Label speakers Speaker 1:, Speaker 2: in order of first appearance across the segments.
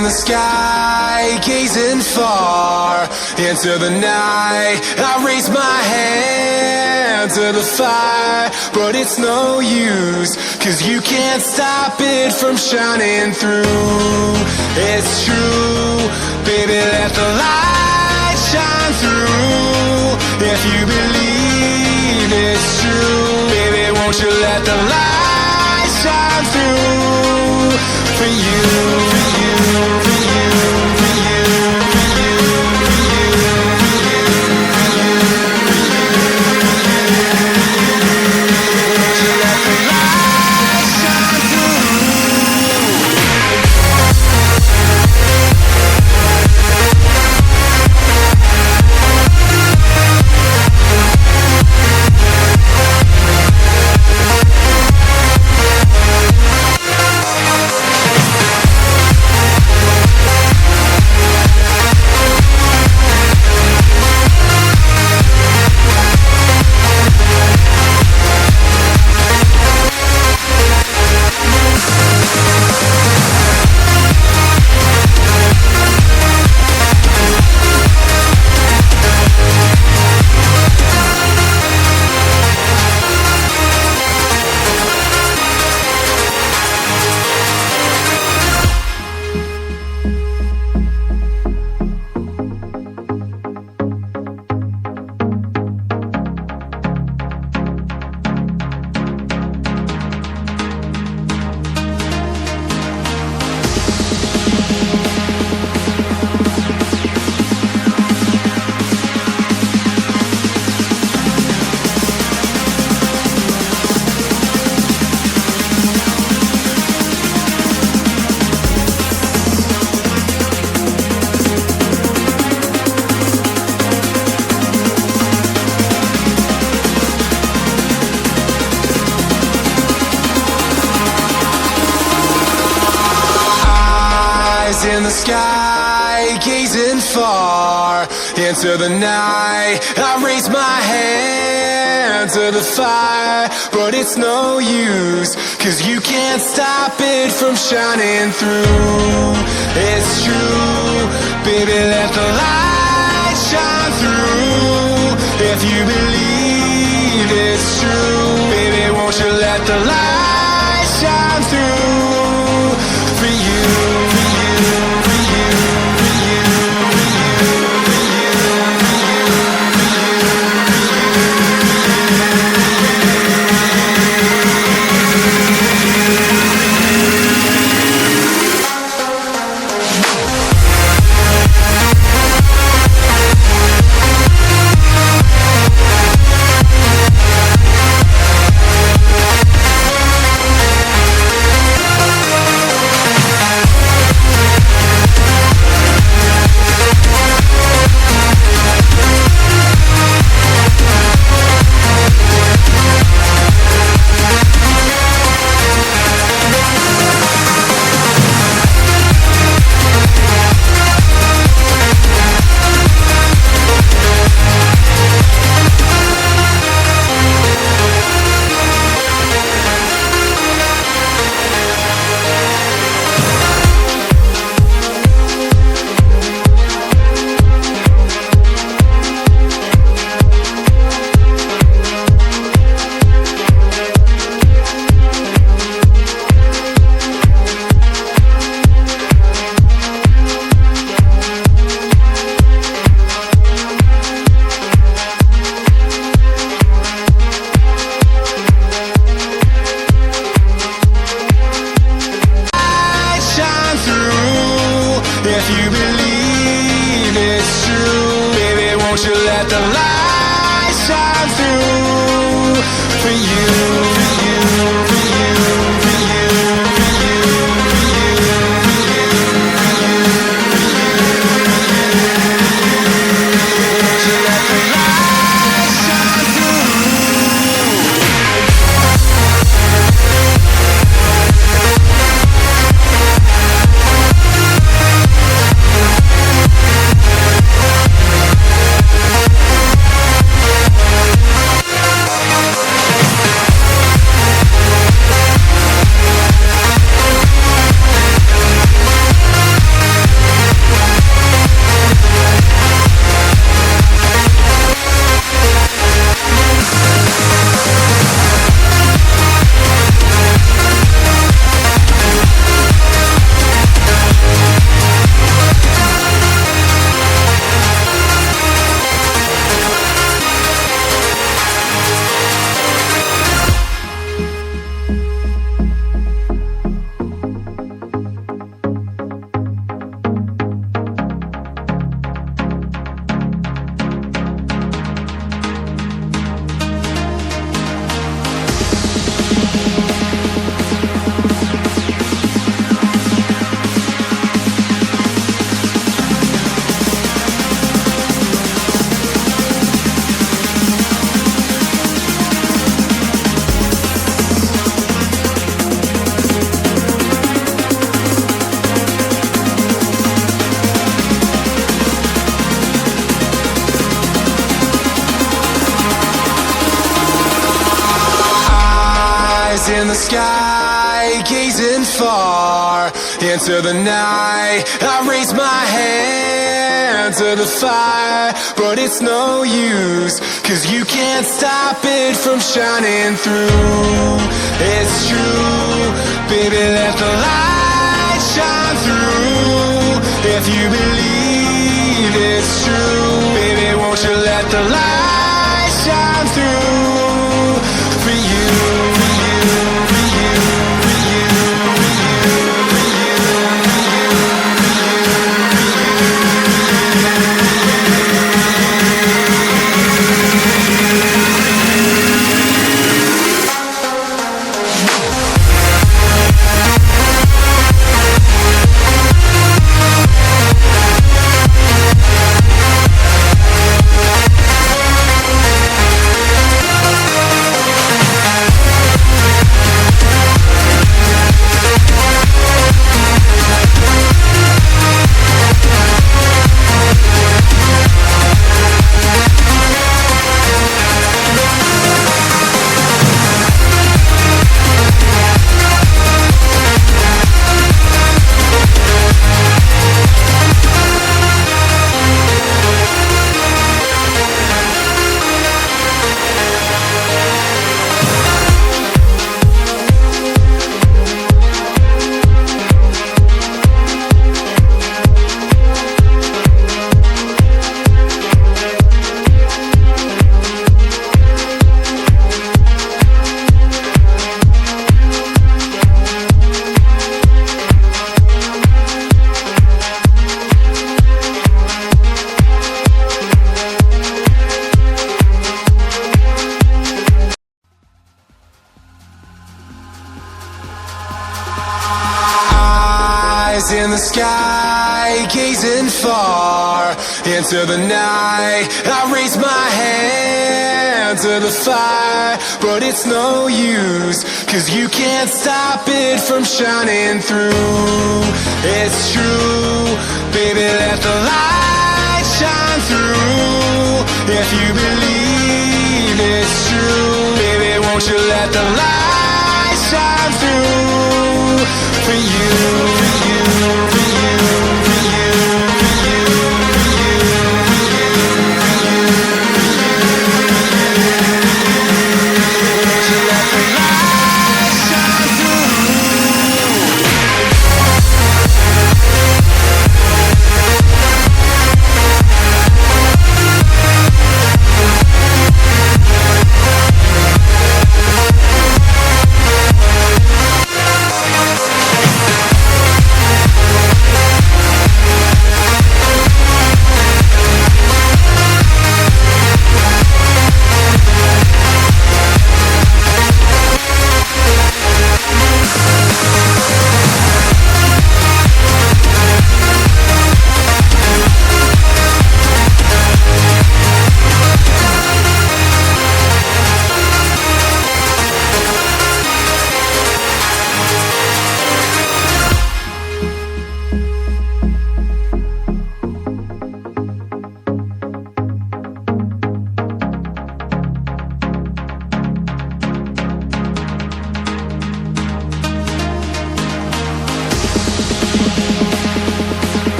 Speaker 1: in the sky, gazing far into the night. I raise my hand to the fire, but it's no use, 'cause you can't stop it from shining through. It's true, baby, let the light shine through. If you believe it's true, baby, won't you let the light shine through for you, for you, for you, for you, for you, for you, for you, for you, won't you let the light shine through? In the sky, gazing far into the night. I raise my hand to the fire, but it's no use, 'cause you can't stop it from shining through. It's true, baby, let the light shine through. If you believe it's true, baby, won't you let the light shine through for you, for you, for you, for you, for you, for you, for you, for you. in the sky, gazing far into the night. I raise my hand to the fire, but it's no use, 'cause you can't stop it from shining through. It's true, baby, let the light shine through. If you believe it's true, baby, won't you let the light shine through for you, for you, for you, for you, for you, for you, for you, in the sky, gazing far into the night. I raise my hand to the fire, but it's no use, 'cause you can't stop it from shining through. It's true, baby, let the light shine through. If you believe it's true, baby, won't you let the light shine through for you, for you, for you, for you, for you, for you, for you, for you, won't you let the light shine through?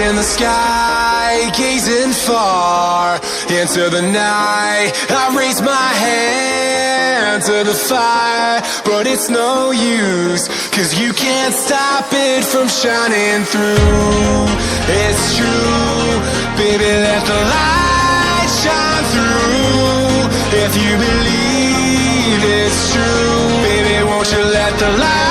Speaker 1: In the sky, gazing far into the night. I raise my hand to the fire, but it's no use, 'cause you can't stop it from shining through. It's true, baby, let the light shine through. If you believe it's true, baby, won't you let the light